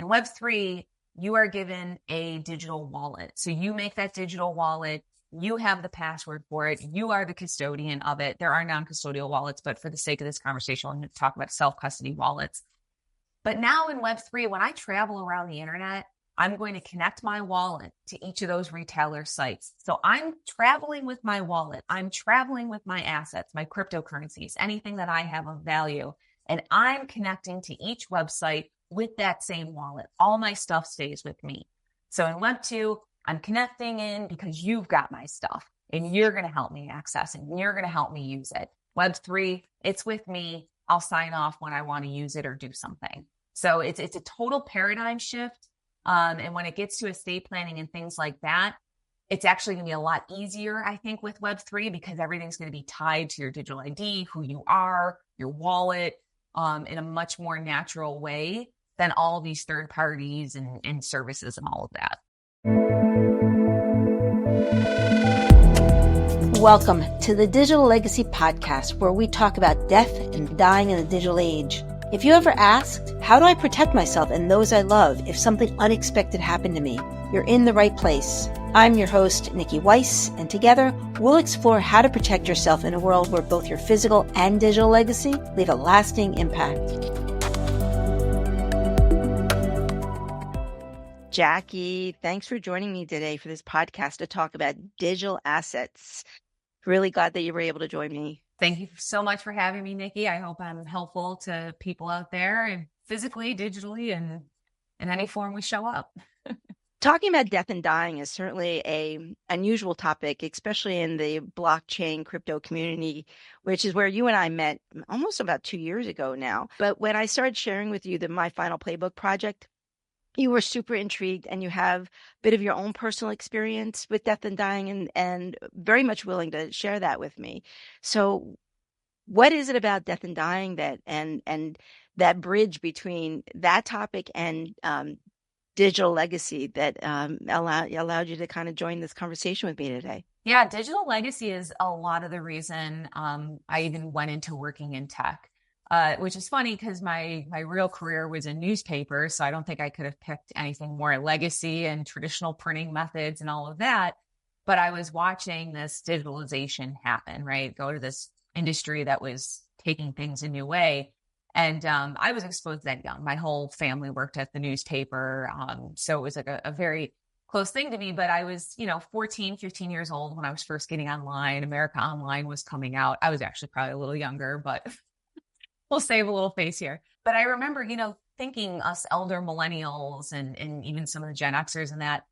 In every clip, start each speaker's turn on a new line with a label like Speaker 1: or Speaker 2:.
Speaker 1: In Web3, you are given a digital wallet. So you make that digital wallet. You have the password for it. You are the custodian of it. There are non-custodial wallets, but for the sake of this conversation, I'm going to talk about self-custody wallets. But now in Web3, when I travel around the internet, I'm going to connect my wallet to each of those retailer sites. So I'm traveling with my wallet. I'm traveling with my assets, my cryptocurrencies, anything that I have of value. And I'm connecting to each website with that same wallet. All my stuff stays with me. So in Web2, I'm connecting in because you've got my stuff and you're going to help me access it and you're going to help me use it. Web3, it's with me. I'll sign off when I want to use it or do something. So it's a total paradigm shift. And when it gets to estate planning and things like that, it's actually going to be a lot easier, I think, with Web3 because everything's going to be tied to your digital ID, who you are, your wallet, in a much more natural way than all these third parties and services and all of that.
Speaker 2: Welcome to the Digital Legacy Podcast, where we talk about death and dying in the digital age. If you ever asked, how do I protect myself and those I love if something unexpected happened to me? You're in the right place. I'm your host, Niki Weiss, and together we'll explore how to protect yourself in a world where both your physical and digital legacy leave a lasting impact. Jacki, thanks for joining me today for this podcast to talk about digital assets. Really glad that you were able to join me.
Speaker 1: Thank you so much for having me, Niki. I hope I'm helpful to people out there, and physically, digitally, and in any form we show up.
Speaker 2: Talking about death and dying is certainly an unusual topic, especially in the blockchain crypto community, which is where you and I met almost about 2 years ago now. But when I started sharing with you My Final Playbook project, you were super intrigued and you have a bit of your own personal experience with death and dying and very much willing to share that with me. So what is it about death and dying that and that bridge between that topic and digital legacy that allowed you to kind of join this conversation with me today?
Speaker 1: Yeah, digital legacy is a lot of the reason I even went into working in tech. Which is funny because my real career was in newspaper. So I don't think I could have picked anything more legacy and traditional printing methods and all of that. But I was watching this digitalization happen, right? Go to this industry that was taking things a new way. And I was exposed that young. My whole family worked at the newspaper. So it was like a very close thing to me. But I was, 14, 15 years old when I was first getting online. America Online was coming out. I was actually probably a little younger, but we'll save a little face here. But I remember, thinking us elder millennials and even some of the Gen Xers and that,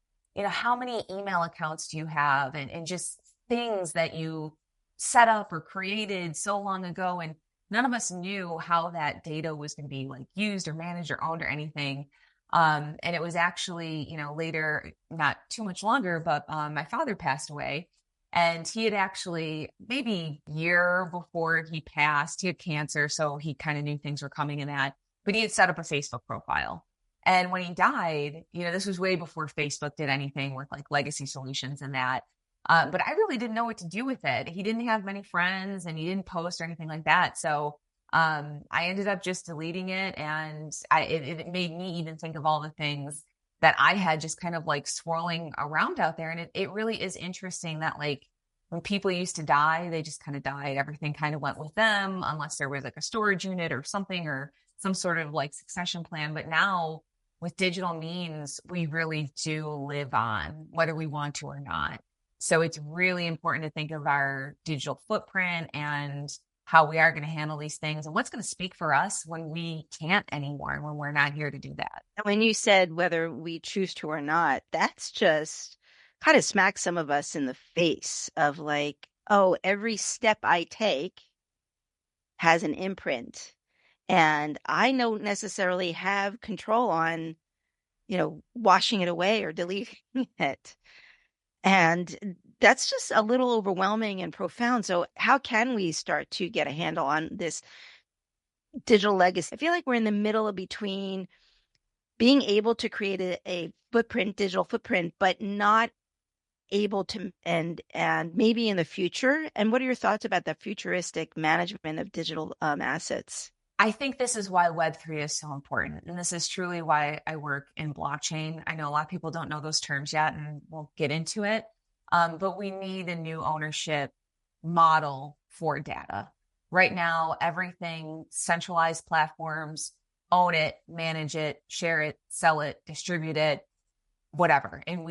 Speaker 1: how many email accounts do you have and just things that you set up or created so long ago. And none of us knew how that data was going to be like used or managed or owned or anything. And it was actually, later, not too much longer, but my father passed away. And he had actually, maybe a year before he passed, he had cancer. So he kind of knew things were coming in that, but he had set up a Facebook profile. And when he died, this was way before Facebook did anything with like legacy solutions and that. But I really didn't know what to do with it. He didn't have many friends and he didn't post or anything like that. So I ended up just deleting it. And it made me even think of all the things that I had just kind of like swirling around out there. And it really is interesting that like when people used to die, they just kind of died. Everything kind of went with them unless there was like a storage unit or something or some sort of like succession plan. But now with digital means, we really do live on whether we want to or not. So it's really important to think of our digital footprint and how we are going to handle these things and what's going to speak for us when we can't anymore and when we're not here to do that.
Speaker 2: And when you said whether we choose to or not, that's just kind of smacks some of us in the face of like, oh, every step I take has an imprint and I don't necessarily have control on, washing it away or deleting it. And that's just a little overwhelming and profound. So how can we start to get a handle on this digital legacy? I feel like we're in the middle of between being able to create a footprint, digital footprint, but not able to, and maybe in the future. And what are your thoughts about the futuristic management of digital assets?
Speaker 1: I think this is why Web3 is so important. And this is truly why I work in blockchain. I know a lot of people don't know those terms yet, and we'll get into it. But we need a new ownership model for data. Right now, everything centralized platforms own it, manage it, share it, sell it, distribute it, whatever. And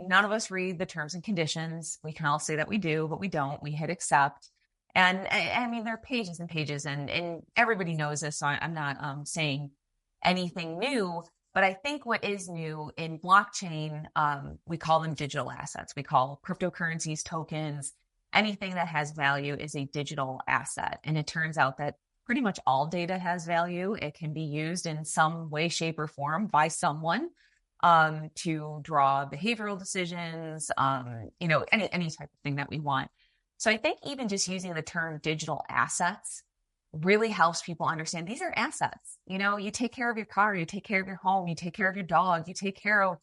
Speaker 1: none of us read the terms and conditions. We can all say that we do, but we don't. We hit accept. And I mean, there are pages and pages, and everybody knows this. So I'm not saying anything new, but I think what is new in blockchain, we call them digital assets. We call cryptocurrencies, tokens, anything that has value is a digital asset. And it turns out that pretty much all data has value. It can be used in some way, shape, or form by someone to draw behavioral decisions, any type of thing that we want. So I think even just using the term digital assets really helps people understand these are assets. You take care of your car, you take care of your home, you take care of your dog, you take care of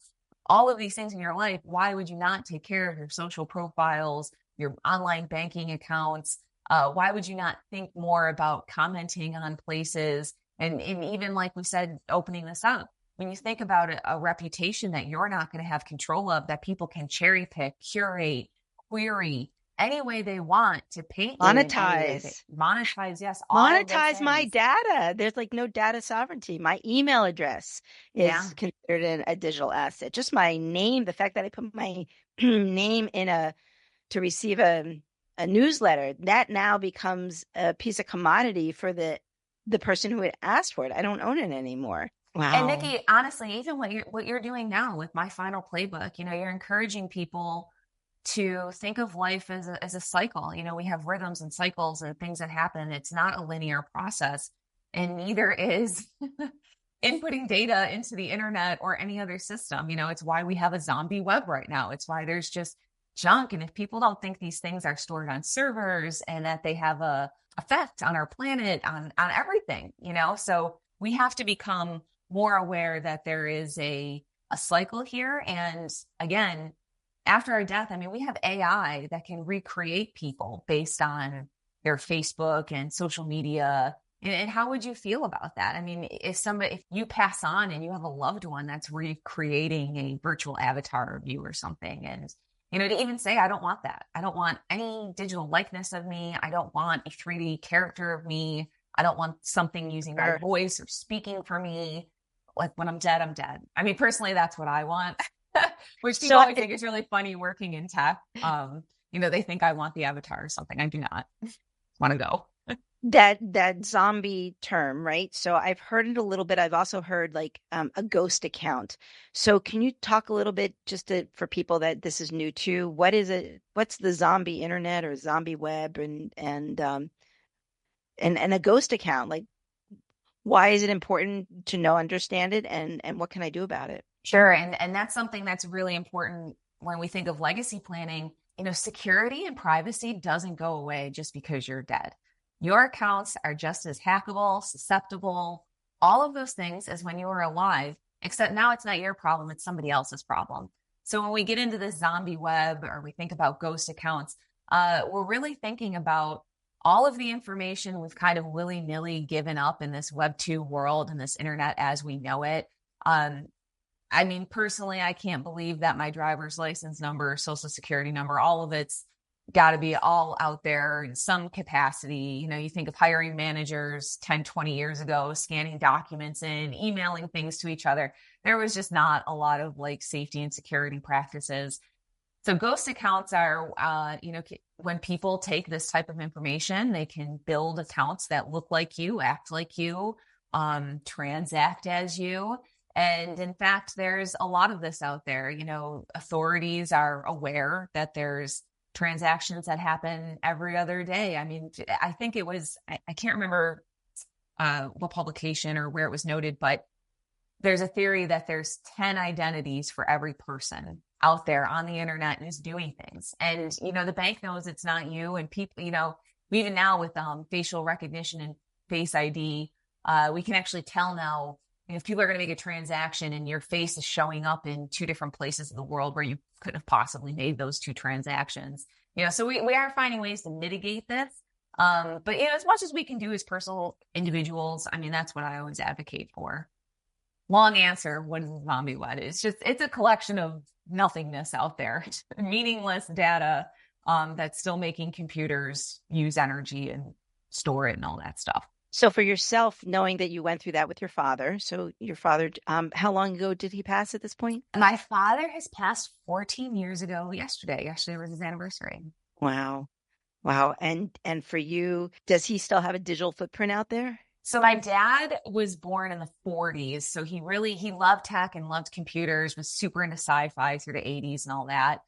Speaker 1: all of these things in your life. Why would you not take care of your social profiles, your online banking accounts? Why would you not think more about commenting on places? And even like we said, opening this up, when you think about a reputation that you're not going to have control of, that people can cherry pick, curate, query any way they want to paint you in any way. Monetize, yes, all of those
Speaker 2: Monetize my
Speaker 1: things.
Speaker 2: data. There's like no data sovereignty. My email address
Speaker 1: Yeah.
Speaker 2: is considered a digital asset. Just my name, the fact that I put my name to receive a newsletter, that now becomes a piece of commodity for the person who had asked for it. I don't own it anymore.
Speaker 1: And
Speaker 2: Wow.
Speaker 1: Niki, honestly, even what you're doing now with my final playbook, you're encouraging people to think of life as a cycle. We have rhythms and cycles and things that happen. It's not a linear process, and neither is inputting data into the internet or any other system. It's why we have a zombie web right now. It's why there's just junk. And if people don't think these things are stored on servers and that they have a effect on our planet, on everything, so we have to become more aware that there is a cycle here. And again, after our death, I mean, we have AI that can recreate people based on their Facebook and social media. And how would you feel about that? I mean, if you pass on and you have a loved one that's recreating a virtual avatar of you or something, and to even say, I don't want that. I don't want any digital likeness of me. I don't want a 3D character of me. I don't want something using my voice or speaking for me. Like when I'm dead, I'm dead. I mean, personally, that's what I want. Which people always think is really funny working in tech. They think I want the avatar or something. I do not want to go.
Speaker 2: That zombie term, right? So I've heard it a little bit. I've also heard like a ghost account. So can you talk a little bit for people that this is new to? What is it? What's the zombie internet or zombie web and a ghost account? Like, why is it important to understand it, and what can I do about it?
Speaker 1: Sure. And that's something that's really important when we think of legacy planning. Security and privacy doesn't go away just because you're dead. Your accounts are just as hackable, susceptible, all of those things as when you were alive, except now it's not your problem, it's somebody else's problem. So when we get into this zombie web or we think about ghost accounts, we're really thinking about all of the information we've kind of willy-nilly given up in this Web 2 world and this internet as we know it. I mean, personally, I can't believe that my driver's license number, social security number, all of it's got to be all out there in some capacity. You think of hiring managers 10, 20 years ago, scanning documents in, emailing things to each other. There was just not a lot of like safety and security practices. So ghost accounts are, when people take this type of information, they can build accounts that look like you, act like you, transact as you. And in fact, there's a lot of this out there. Authorities are aware that there's transactions that happen every other day. I mean, I think it was, I can't remember what publication or where it was noted, but there's a theory that there's 10 identities for every person out there on the internet and is doing things. And, the bank knows it's not you. And people, even now with facial recognition and Face ID, we can actually tell now if people are going to make a transaction and your face is showing up in two different places of the world where you couldn't have possibly made those two transactions. So we are finding ways to mitigate this. But as much as we can do as personal individuals, I mean, that's what I always advocate for. Long answer, what is a zombie web? It's a collection of nothingness out there, meaningless data that's still making computers use energy and store it and all that stuff.
Speaker 2: So for yourself, knowing that you went through that with your father, so your father, how long ago did he pass at this point?
Speaker 1: My father has passed 14 years ago yesterday. Yesterday was his anniversary.
Speaker 2: Wow. Wow. And for you, does he still have a digital footprint out there?
Speaker 1: So my dad was born in the 40s. So he loved tech and loved computers, was super into sci-fi through the 80s and all that.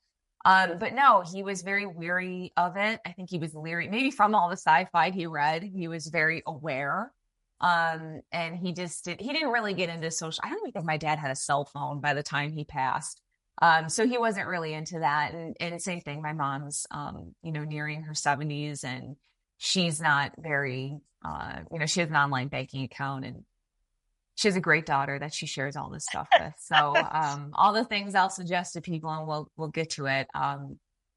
Speaker 1: But no, he was very weary of it. I think he was leery, maybe from all the sci-fi he read. He was very aware. And he didn't really get into social. I don't even think my dad had a cell phone by the time he passed. So he wasn't really into that. And same thing, my mom's, nearing her 70s, and she's not very, she has an online banking account, and she has a great daughter that she shares all this stuff with. So, all the things I'll suggest to people, and we'll get to it.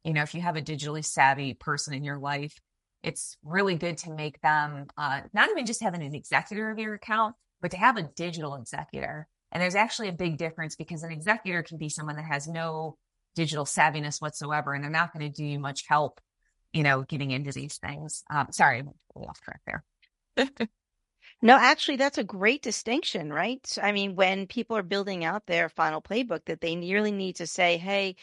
Speaker 1: If you have a digitally savvy person in your life, it's really good to make them, not even just having an executor of your account, but to have a digital executor. And there's actually a big difference, because an executor can be someone that has no digital savviness whatsoever, and they're not going to do you much help, getting into these things. Sorry, I'm totally off track there.
Speaker 2: No, actually, that's a great distinction, right? I mean, when people are building out their final playbook, that they really need to say, hey,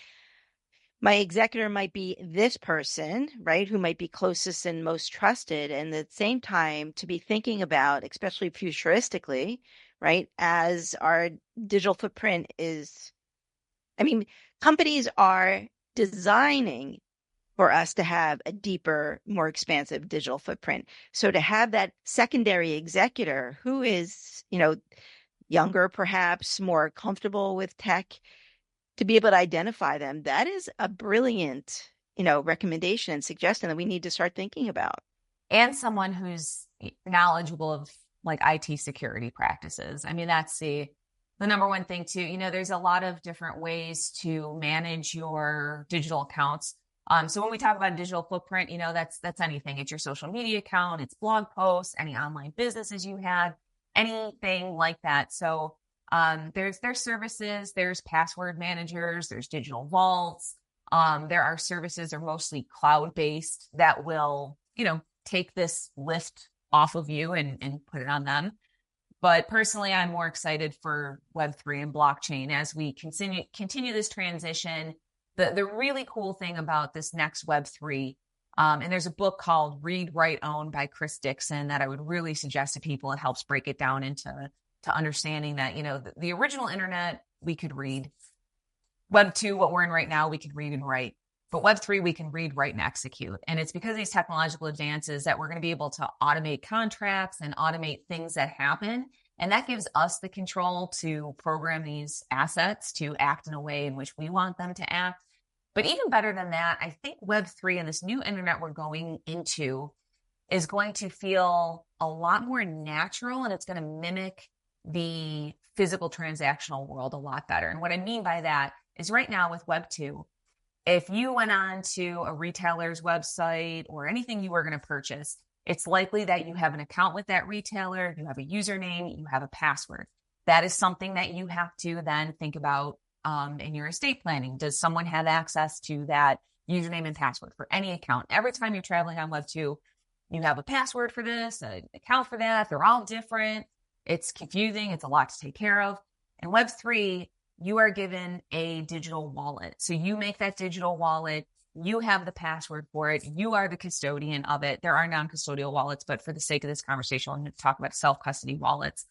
Speaker 2: my executor might be this person, right, who might be closest and most trusted. And at the same time, to be thinking about, especially futuristically, right, as our digital footprint is, I mean, companies are designing for us to have a deeper, more expansive digital footprint. So to have that secondary executor who is, younger, perhaps more comfortable with tech, to be able to identify them, that is a brilliant, recommendation and suggestion that we need to start thinking about.
Speaker 1: And someone who's knowledgeable of like IT security practices. I mean, that's the number one thing too. There's a lot of different ways to manage your digital accounts. So when we talk about a digital footprint, that's anything. It's your social media account, it's blog posts, any online businesses you have, anything like that. So there's services, there's password managers, there's digital vaults. There are services that are mostly cloud-based that will, take this lift off of you and put it on them. But personally, I'm more excited for Web3 and blockchain as we continue this transition. The really cool thing about this next Web3, and there's a book called Read, Write, Own by Chris Dixon that I would really suggest to people. It helps break it down into understanding that, the original internet, we could read. Web2, what we're in right now, we can read and write. But Web3, we can read, write, and execute. And it's because of these technological advances that we're going to be able to automate contracts and automate things that happen. And that gives us the control to program these assets to act in a way in which we want them to act. But even better than that, I think Web3 and this new internet we're going into is going to feel a lot more natural, and it's going to mimic the physical transactional world a lot better. And what I mean by that is right now with Web2, if you went on to a retailer's website or anything you were going to purchase, it's likely that you have an account with that retailer, you have a username, you have a password. That is something that you have to then think about in your estate planning. Does someone have access to that username and password for any account? Every time you're traveling on Web2, you have a password for this, an account for that. They're all different. It's confusing. It's a lot to take care of. In Web3, you are given a digital wallet. So you make that digital wallet. You have the password for it. You are the custodian of it. There are non-custodial wallets, but for the sake of this conversation, I'm going to talk about self-custody wallets.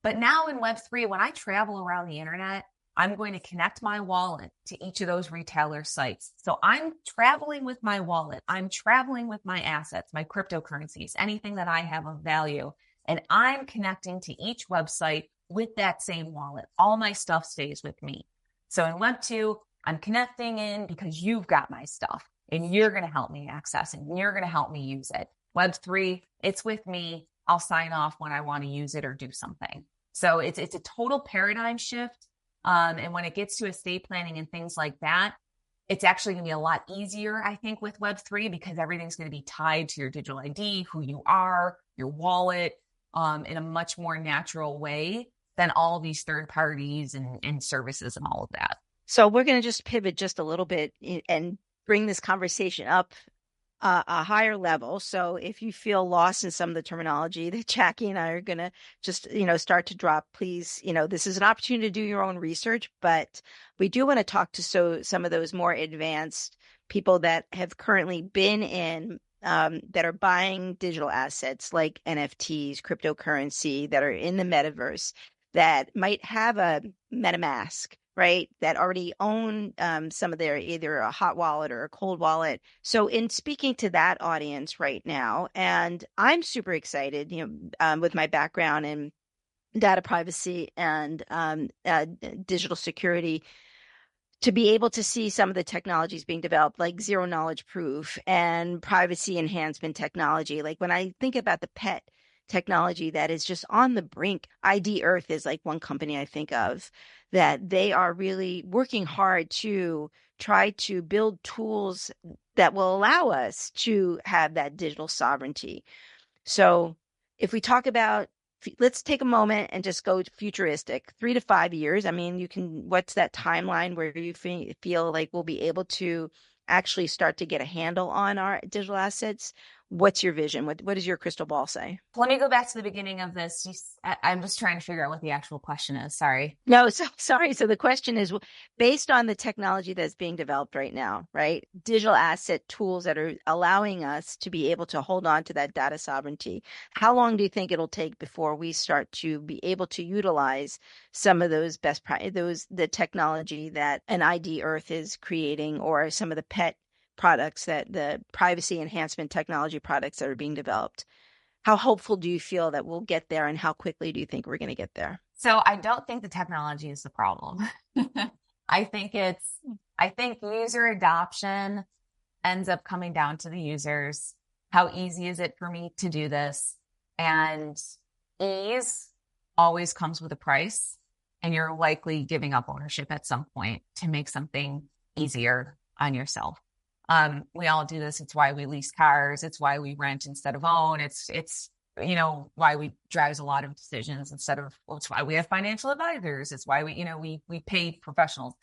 Speaker 1: But now in Web3, when I travel around the internet, I'm going to connect my wallet to each of those retailer sites. So I'm traveling with my wallet. I'm traveling with my assets, my cryptocurrencies, anything that I have of value. And I'm connecting to each website with that same wallet. All my stuff stays with me. So in Web2, I'm connecting in because you've got my stuff and you're going to help me access it and you're going to help me use it. Web3, it's with me. I'll sign off when I want to use it or do something. So it's a total paradigm shift. And when it gets to estate planning and things like that, It's actually going to be a lot easier, I think, with Web3 because everything's going to be tied to your digital ID, who you are, your wallet, in a much more natural way than all these third parties and services and all of that.
Speaker 2: So we're going to just pivot just a little bit and bring this conversation up a higher level. So if you feel lost in some of the terminology that Jacki and I are going to just, start to drop, please, this is an opportunity to do your own research, but we do want to talk to some of those more advanced people that have currently been in that are buying digital assets like NFTs, cryptocurrency, that are in the metaverse, that might have a MetaMask, right? That already own some of their either a hot wallet or a cold wallet. So in speaking to that audience right now, and I'm super excited, with my background in data privacy and digital security, to be able to see some of the technologies being developed, like zero knowledge proof and privacy enhancement technology. Like when I think about the pet technology that is just on the brink, ID Earth is like one company I think of, that they are really working hard to try to build tools that will allow us to have that digital sovereignty. So if we talk about, let's take a moment and just go futuristic, 3 to 5 years. I mean, what's that timeline where you feel like we'll be able to actually start to get a handle on our digital assets? What's your vision? What does your crystal ball say?
Speaker 1: Let me go back to the beginning of this. I'm just trying to figure out what the actual question is. Sorry.
Speaker 2: No, so sorry. So the question is, based on the technology that's being developed right now, right? Digital asset tools that are allowing us to be able to hold on to that data sovereignty. How long do you think it'll take before we start to be able to utilize some of those the technology that an ID Earth is creating, or some of the pet products, that the privacy enhancement technology products that are being developed? How hopeful do you feel that we'll get there, and how quickly do you think we're going to get there?
Speaker 1: So I don't think the technology is the problem. I think user adoption ends up coming down to the users. How easy is it for me to do this? And ease always comes with a price, and you're likely giving up ownership at some point to make something easier on yourself. We all do this. It's why we lease cars. It's why we rent instead of own. It's why we drives a lot of decisions it's why we have financial advisors. It's why we pay professionals.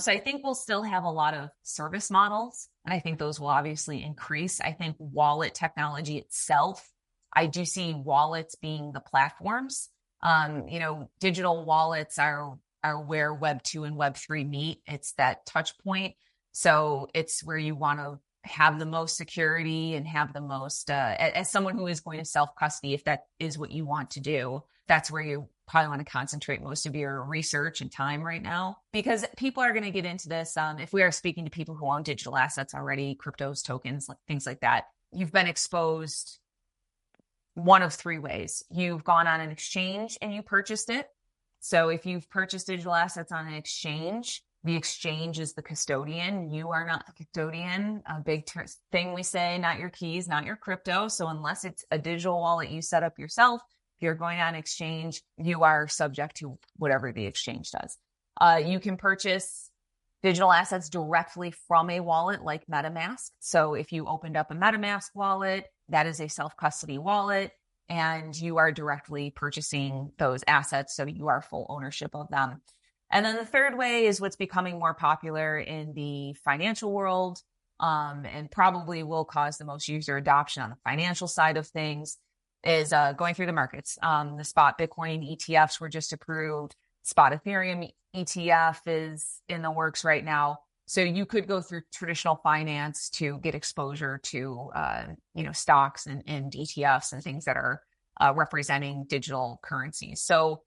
Speaker 1: So I think we'll still have a lot of service models, and I think those will obviously increase. I think wallet technology itself, I do see wallets being the platforms. Digital wallets are where Web 2 and Web 3 meet. It's that touch point. So it's where you want to have the most security and have the most, as someone who is going to self-custody, if that is what you want to do, that's where you probably want to concentrate most of your research and time right now, because people are going to get into this. If we are speaking to people who own digital assets already, cryptos, tokens, things like that, you've been exposed one of three ways. You've gone on an exchange and you purchased it. So if you've purchased digital assets on an exchange, the exchange is the custodian. You are not the custodian. A big thing we say, not your keys, not your crypto. So unless it's a digital wallet you set up yourself, if you're going on exchange, you are subject to whatever the exchange does. You can purchase digital assets directly from a wallet like MetaMask. So if you opened up a MetaMask wallet, that is a self-custody wallet, and you are directly purchasing those assets. So you are full ownership of them. And then the third way is what's becoming more popular in the financial world, and probably will cause the most user adoption on the financial side of things, is going through the markets. The spot Bitcoin ETFs were just approved. Spot Ethereum ETF is in the works right now. So you could go through traditional finance to get exposure to, stocks and ETFs and things that are representing digital currencies. So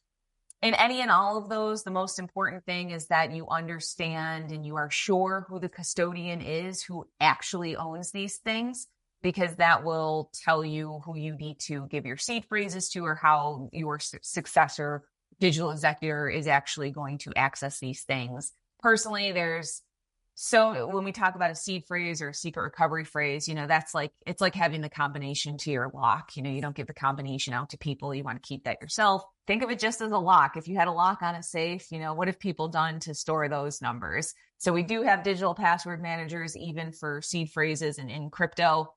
Speaker 1: in any and all of those, the most important thing is that you understand and you are sure who the custodian is, who actually owns these things, because that will tell you who you need to give your seed phrases to, or how your successor, digital executor, is actually going to access these things. Personally, there's So when we talk about a seed phrase or a secret recovery phrase, that's like, it's like having the combination to your lock. You don't give the combination out to people. You want to keep that yourself. Think of it just as a lock. If you had a lock on a safe, what have people done to store those numbers? So we do have digital password managers, even for seed phrases and in crypto,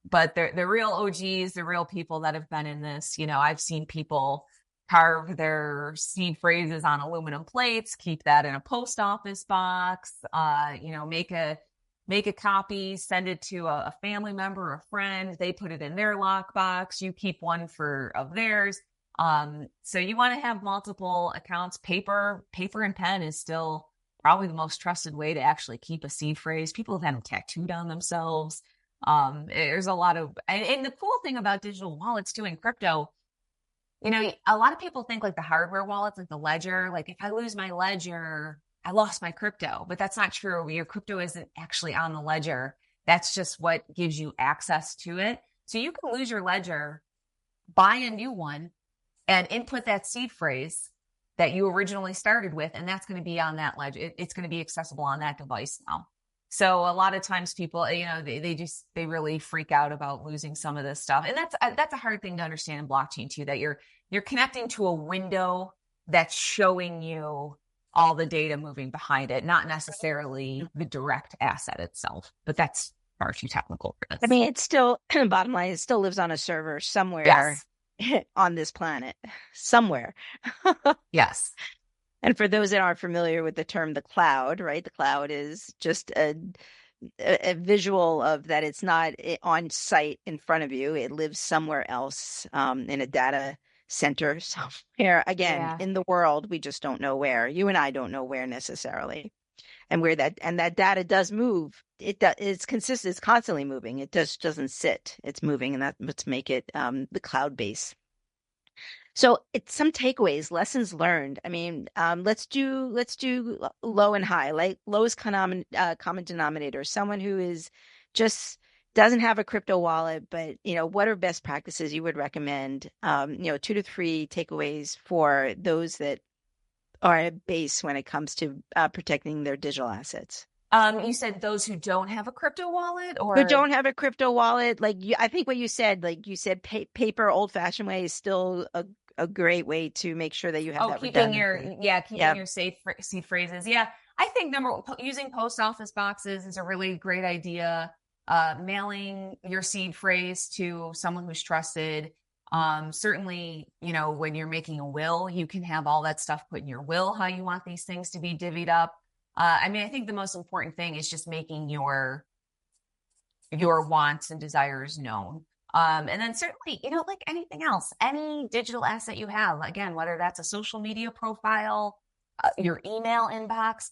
Speaker 1: but they're real OGs, the real people that have been in this. I've seen people carve their seed phrases on aluminum plates, keep that in a post office box, make a copy, send it to a family member, a friend. They put it in their lockbox. You keep one of theirs. So you want to have multiple accounts. Paper and pen is still probably the most trusted way to actually keep a seed phrase. People have had them tattooed on themselves. There's a lot of, and the cool thing about digital wallets too in crypto, a lot of people think like the hardware wallets, like the ledger, like if I lose my ledger, I lost my crypto, but that's not true. Your crypto isn't actually on the ledger. That's just what gives you access to it. So you can lose your ledger, buy a new one, and input that seed phrase that you originally started with, and that's going to be on that ledger. It's going to be accessible on that device now. So a lot of times people, they really freak out about losing some of this stuff. And that's a hard thing to understand in blockchain too, that you're connecting to a window that's showing you all the data moving behind it, not necessarily the direct asset itself, but that's far too technical for this.
Speaker 2: I mean, it's still, bottom line, it still lives on a server somewhere on this planet, somewhere.
Speaker 1: Yes.
Speaker 2: And for those that aren't familiar with the term, the cloud, right? The cloud is just a visual of that. It's not on site in front of you. It lives somewhere else, in a data center somewhere, again, in the world. We just don't know where. You and I don't know where necessarily. And where that data does move. It's consistent. It's constantly moving. It just doesn't sit. It's moving, and that's make it the cloud base. So it's some takeaways, lessons learned. I mean, let's do low and high. Like lowest common denominator, someone who is just doesn't have a crypto wallet, but what are best practices you would recommend? 2 to 3 takeaways for those that are at base when it comes to protecting their digital assets.
Speaker 1: You said those who don't have a crypto wallet, or
Speaker 2: who don't have a crypto wallet. Like I think what you said, paper, old fashioned way is still a great way to make sure that you have that
Speaker 1: keeping your safe seed phrases. Yeah, I think using post office boxes is a really great idea. Mailing your seed phrase to someone who's trusted. Certainly, when you're making a will, you can have all that stuff put in your will, how you want these things to be divvied up. I think the most important thing is just making your wants and desires known. And then certainly, like anything else, any digital asset you have, again, whether that's a social media profile, your email inbox,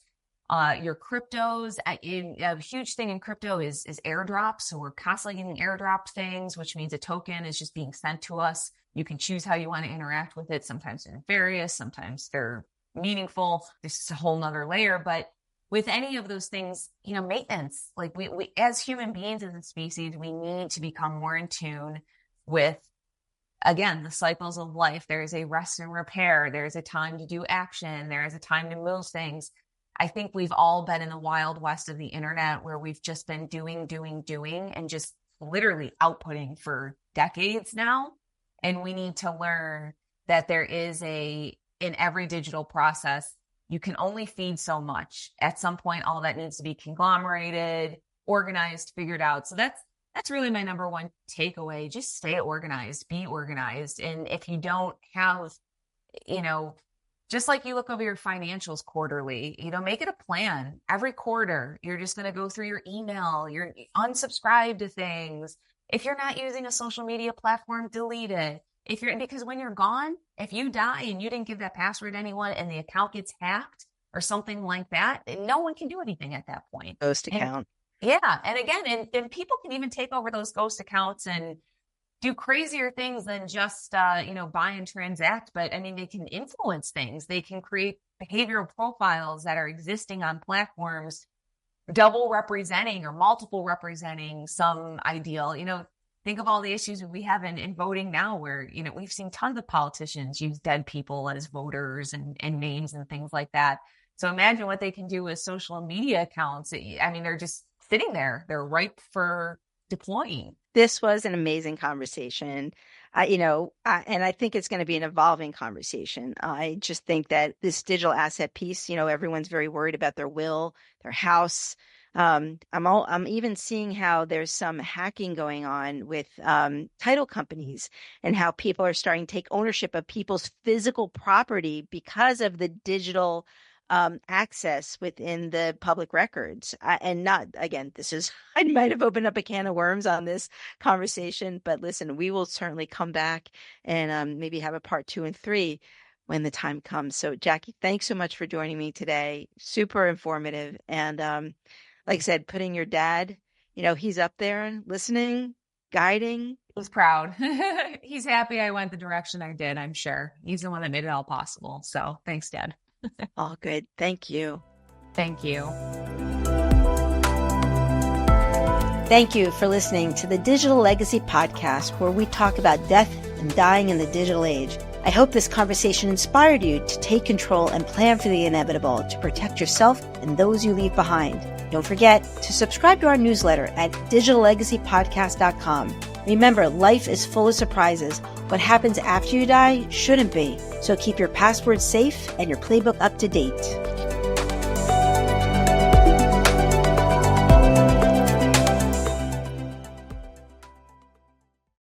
Speaker 1: your cryptos. A huge thing in crypto is airdrops. So we're constantly getting airdropped things, which means a token is just being sent to us. You can choose how you want to interact with it. Sometimes they're nefarious, sometimes they're meaningful. This is a whole nother layer, but with any of those things, maintenance, like we as human beings, as a species, we need to become more in tune with, again, the cycles of life. There's a rest and repair. There's a time to do action. There is a time to move things. I think we've all been in the wild west of the internet where we've just been doing, and just literally outputting for decades now. And we need to learn that there is in every digital process, you can only feed so much. At some point, all that needs to be conglomerated, organized, figured out. So that's really my number one takeaway. Just stay organized, be organized. And if you don't have, just like you look over your financials quarterly, make it a plan. Every quarter, you're just going to go through your email, you're unsubscribe to things. If you're not using a social media platform, delete it. Because when you're gone, if you die and you didn't give that password to anyone and the account gets hacked or something like that, no one can do anything at that point.
Speaker 2: Ghost account.
Speaker 1: Yeah. And again, and people can even take over those ghost accounts and do crazier things than just, buy and transact. But they can influence things. They can create behavioral profiles that are existing on platforms, double representing or multiple representing some ideal. Think of all the issues we have in voting now where, we've seen tons of politicians use dead people as voters and names and things like that. So imagine what they can do with social media accounts. I mean, they're just sitting there. They're ripe for deploying.
Speaker 2: This was an amazing conversation. And I think it's going to be an evolving conversation. I just think that this digital asset piece, everyone's very worried about their will, their house. I'm even seeing how there's some hacking going on with title companies, and how people are starting to take ownership of people's physical property because of the digital access within the public records. And not, again, I might have opened up a can of worms on this conversation, but listen, we will certainly come back and maybe have a part 2 and 3 when the time comes. So Jacki, thanks so much for joining me today. Super informative. And like I said, putting your dad, he's up there and listening, guiding.
Speaker 1: He's proud. He's happy I went the direction I did, I'm sure. He's the one that made it all possible. So thanks, Dad.
Speaker 2: All good. Thank you.
Speaker 1: Thank you.
Speaker 2: Thank you for listening to the Digital Legacy Podcast, where we talk about death and dying in the digital age. I hope this conversation inspired you to take control and plan for the inevitable to protect yourself and those you leave behind. Don't forget to subscribe to our newsletter at digitallegacypodcast.com. Remember, life is full of surprises. What happens after you die shouldn't be. So keep your passwords safe and your playbook up to date.